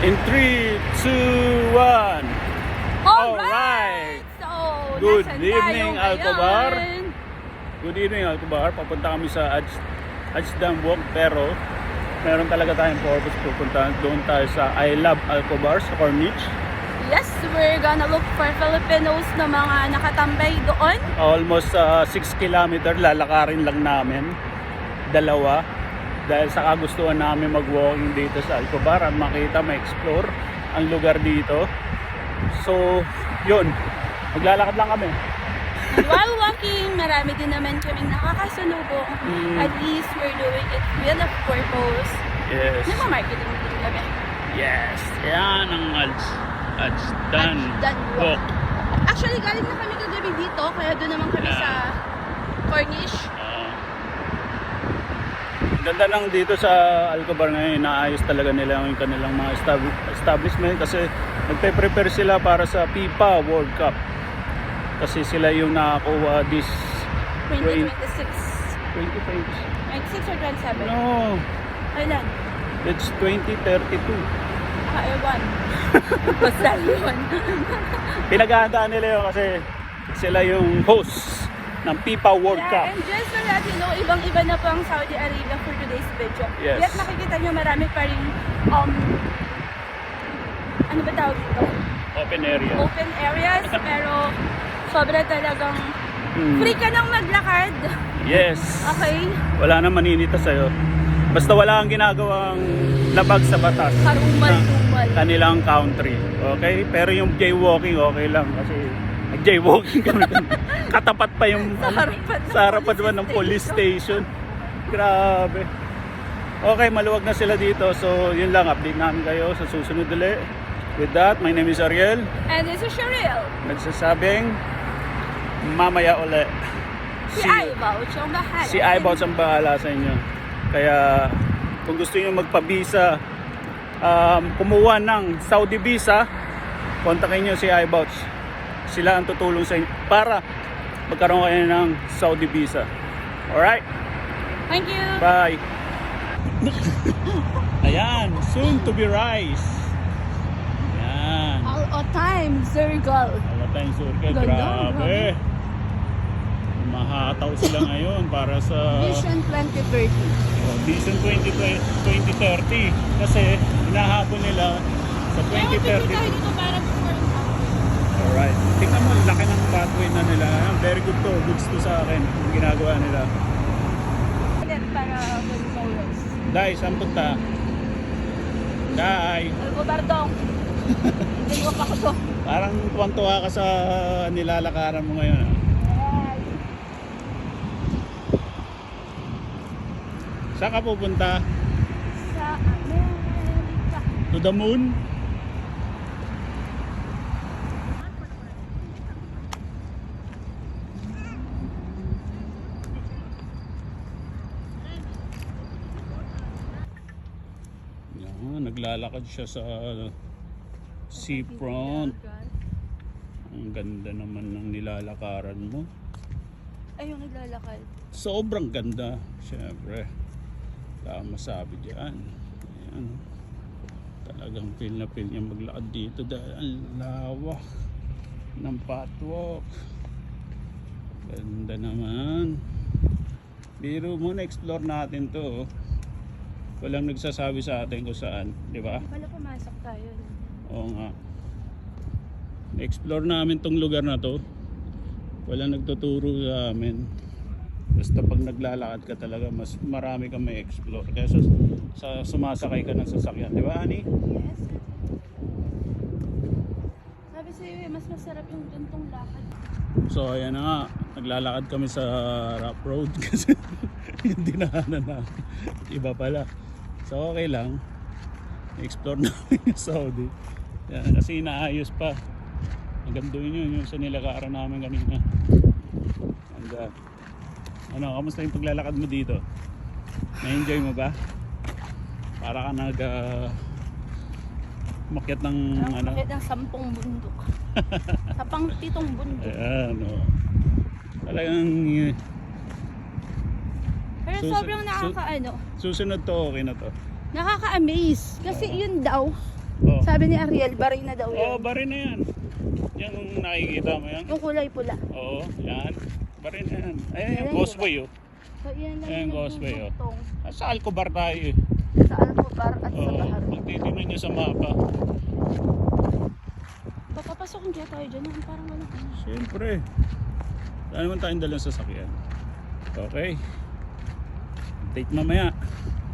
In 3, 2, 1. Alright! So, Good nasan evening, tayo Alcobar. ngayon? Good evening, Alcobar. Papunta kami sa Ajdam Walk, pero meron talaga tayong purpose. Pupunta doon tayo sa I Love Alcobar sa Corniche. Yes, we're gonna look for Filipinos na mga nakatambay doon. Almost 6 kilometer lalakarin lang namin. Dalawa. Dahil sa kagustuhan namin mag-walking dito sa Alcobar at makita, ma-explore ang lugar dito. So, yun. Maglalakad lang kami. And while walking, marami din naman kaming nakakasalubong. At least we're doing it with a purpose. Yes. Nagmamarketing din kami. Yes. Yan ang Ajdam Walk. Actually, galing na kami kagabi dito, kaya doon naman kami sa Corniche. Ganda lang dito sa Alcobar ngayon, inaayos talaga nila yung kanilang mga establishment kasi nagpe-prepare sila para sa FIFA World Cup. Kasi sila yung nakakuha this 2026. 2020. 26 or 27? No, Kailan? it's 2032. Ewan. Basta yun. Pinaghahandaan nila yun kasi sila yung host ng FIFA World Yeah, Cup. and just so that you know, ibang-iba na po ang Saudi Arabia for today's video. Yes. Yet makikita nyo marami pa rin, ano ba tawag dito? Open area. Open areas, pero sobra talagang free ka nang maglakad. Yes. Okay? Wala nang maninita sa'yo. Basta wala kang ginagawang labag sa batas. Karumal-dumal. Kanilang country. Okay? Pero yung jaywalking, okay lang. Kasi nag-jaywalking kami. Katapat pa yung sa harapan naman ng police station. Grabe. Okay, maluwag na sila dito. So, yun lang. Update namin kayo sa susunod ulit. With that, my name is Ariel. And this is Cheryl. Nagsasabing, mamaya ulit. Si Aibouch ang bahala. Si Aibouch ang bahala sa inyo. Kaya kung gusto niyo magpa-visa, kumuha ng Saudi visa, kontakin niyo si Aibouch. Sila ang tutulong sa inyo para magkaroon kayo ng Saudi visa. Alright? Thank you. Bye! Ayan, soon to be rise. Ayan. All time circle. Wala tayong surga, Ganda, grabe. Mahataw sila ngayon para sa Vision 2030. Vision 2030 kasi hinahabol nila sa 2030. dito para Alright. Tingnan mo, laki ng pathway na nila. Very good to. Goods to sa akin. Yung ginagawa nila. para mag-forest. Dai, saan punta? Dai. Albobardong. Hindi ko to. Parang tuwang-tuwa ka sa nilalakaran mo ngayon. Saan ka pupunta? Sa Amerika. To the moon? Yan, naglalakad siya sa seafront. Ang ganda naman ng nilalakaran mo. Ay, yung naglalakad. Sobrang ganda, syempre. Wala masabi dyan. Ayan. Talagang feel na feel niya maglakad dito dahil ang lawak ng pathwalk. Ganda naman. Biro mo, na-explore natin to. Walang nagsasabi sa atin kung saan, di ba? Wala pumasok tayo. Oo nga. Na-explore namin tong lugar na to. Walang nagtuturo sa amin. Basta pag naglalakad ka talaga, mas marami kang may explore. Kaya sa sumasakay ka ng sasakyan, di ba, Ani? Yes. Sabi sa'yo mas masarap yung gantong lakad. So ayan na nga, naglalakad kami sa rough road kasi yung dinahanan na iba pala. So okay lang, explore namin yung Saudi. Yan, kasi inaayos pa. Hanggang doon yun sa nilakaran namin kanina. Hanggang ano, kamusta yung paglalakad mo dito? Na-enjoy mo ba? Para ka makyat ng ano? Makyat ng 10 bundok. Sa pang-7 bundok. Ayan, o. Talagang Pero sobrang nakakaano. Susunod to, okay na to. Nakaka-amaze. Kasi yun daw, Oh. Sabi ni Ariel, baray na daw Oo, yan. bari na yan. Yan ang nakikita mo yan. Yung kulay pula. Oo, yan. Bari na yan. Ayan yung Yan, causeway oh. So, yan lang Ayan, yung causeway, oh. dugtong Sa Alcobar tayo eh. sa Alcobar at sa Oo, Bahar. pag titignan nyo sa mapa. Papapasok kaya tayo dyan. Parang walang ano. Siyempre. Saan naman tayong dalang sasakyan? Okay. Update mamaya.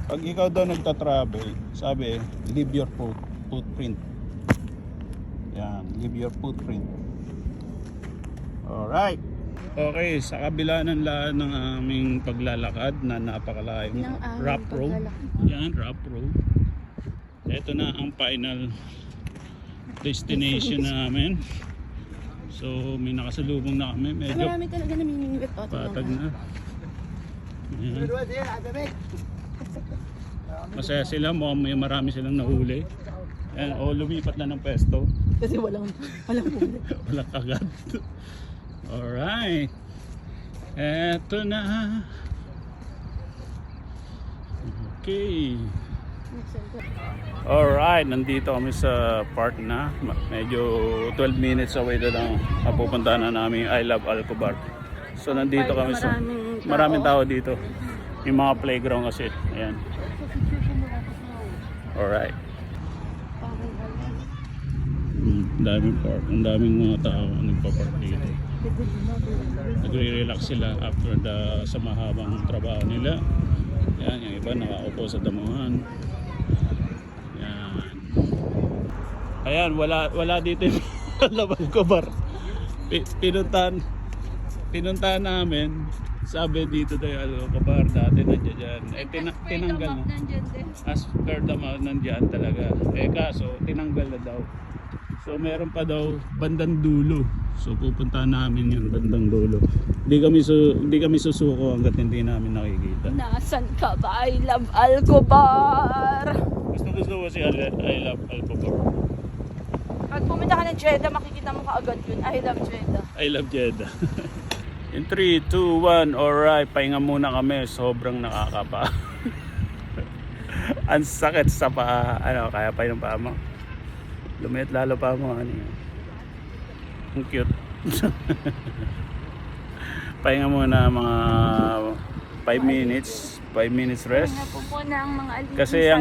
Pag ikaw daw nagta-travel, sabi, leave your footprint. Yan, leave your footprint. Alright. Okay, sa kabila ng laan ng aming paglalakad na napakalayong Ng aming rough road. paglalakad. Yan, rough road. Ito na ang final destination namin. So, may nakasalubong na kami. Medyo Marami talaga namimingwit. patag na. Yan. Masaya sila, mukhang may marami silang nahuli. Yan, lumipat na ng pesto. Kasi walang huli. Walang kagat. Alright. Eto na. Okay. Alright, nandito kami sa park na. Medyo 12 minutes away na lang mapupuntahan na namin I Love Alcobar. So nandito kami sa maraming tao dito. Yung mga playground kasi. Ayan. Alright. Daming park. Ang daming mga tao nagpa-park dito. Nagre-relax sila after sa mahabang trabaho nila. Yan, yung iba nakaupo sa damuhan. Yan. Ayan, wala dito yung Laban ko bar. Pinuntahan namin. Sabi dito tayo Alcobar dati nandiyan dyan. Tinanggal na. As per the map nandiyan talaga. Kaso tinanggal na daw. So meron pa daw bandang dulo. So pupuntahan namin yung bandang dulo. Hindi kami susuko hangga't hindi namin nakikita. Nasaan ka ba? I love Alcobar. Gusto ko si I Love Alcobar. Pag pumunta ka ng Jeddah, makikita mo kaagad yun. I love Jeddah. I love Jeddah. In 3, 2, 1, alright, pahinga muna kami. Sobrang nakakapa. Ang sakit sa paa. Kaya pa yung paa mo. Lumit lalo pa mo. Ang cute. Pahinga muna mga 5 minutes. 5 minutes rest. Kaya po po ng mga alipin Kasi sa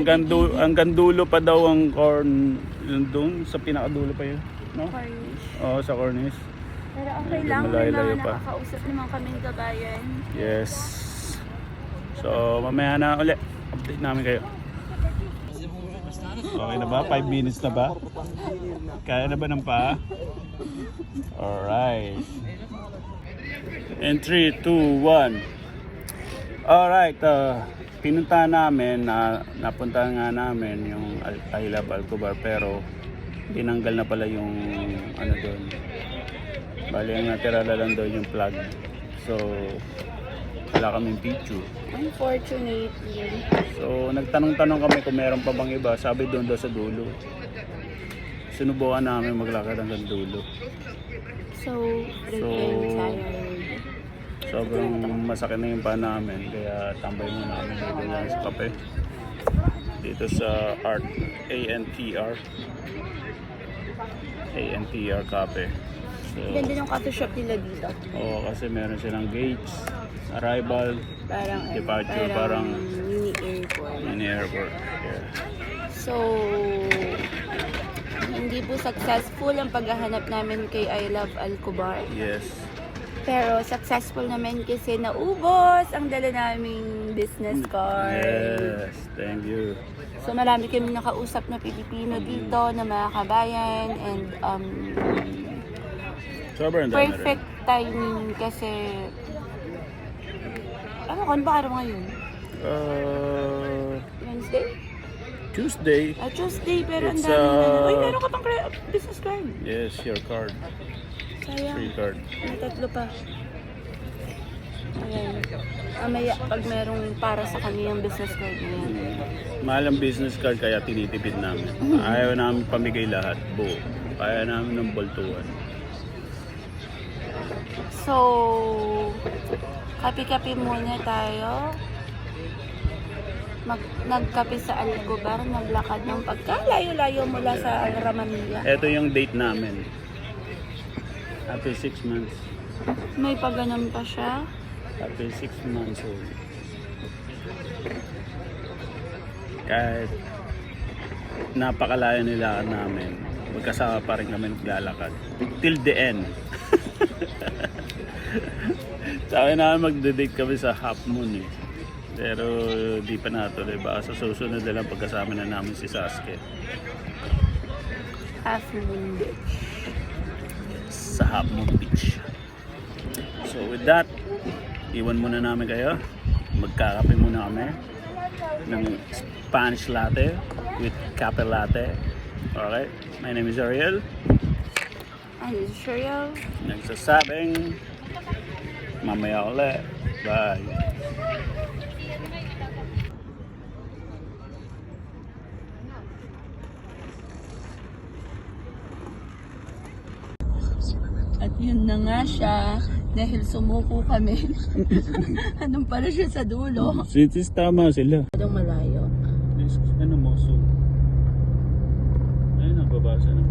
hanggang dulo pa daw ang corn. Doon sa pinakadulo pa yun. No? Cornish. Oo, sa cornice. Pero okay Medyo lang, may malayo-layo mga pa. nakakausap naman kami kabayan. Yes. So, mamaya na ulit. Update namin kayo. Okay na ba? 5 minutes na ba? Kaya na ba ng paa? Alright. In 3, 2, 1. Alright. Pinuntahan namin, napuntahan nga namin yung I Love Alcobar pero tinanggal na pala yung doon. Bali ang natira na lang doon yung plug. So, wala kaming picture. Unfortunately. So, nagtanong-tanong kami kung meron pa bang iba. Sabi doon daw sa dulo. Sinubukan namin maglakad hanggang dulo. So, freaking tired. Sobrang masakit na yung paa namin. Kaya tambay muna kami dito lang sa kape. Dito sa Art ANTR. ANTR Cafe. So, Ganda ng coffee shop nila dito. oo, kasi meron silang gates, arrival, Parang, departure, parang mini airport. mini airport. Yeah. So, hindi po successful ang paghahanap namin kay I Love Alcobar. Yes. Pero successful naman kasi naubos ang dala naming business card. Yes, thank you. So marami kaming nakausap na Pilipino dito na mga kabayan and Sobrang dami rin. perfect timing kasi kung ba araw ngayon? Wednesday? Tuesday. Tuesday pero ang It's, dami na. Uy, meron ka pang business card. Yes, your card. Sayang. Free card. May tatlo pa. Ayan. Mamaya pag merong para sa kaniyang business card na yan. Mahal ang business card kaya tinitipid namin. Ayaw namin pamigay lahat. Buo. Kaya namin ng boltuan. So, kape-kape muna tayo. nagkape sa Alcobar, naglakad ng pagkalayo-layo mula sa Ramanilla. Ito yung date namin. After 6 months. May paganon pa siya. After 6 months old. Kahit napakalayo nila namin, magkasama pa rin kami naglalakad. Till the end. Sabi namin magde-date kami sa Half Moon eh. Pero di pa natuloy. Baka sa susunod na lang pagkasama na namin si Sasuke. Half Moon Beach. Sa Half Moon Beach. So with that, iwan muna namin kayo. Magkakape muna kami ng Spanish latte with cafe latte. Okay, my name is Ariel. Ano, Cheryl? Nagsasabing mamaya ulit. Bye. At yun na nga siya, dahil sumuko kami. Anong pala siya sa dulo? Cities tama sila. Anong malayo? Ano mo so? Ayun, nababasa na.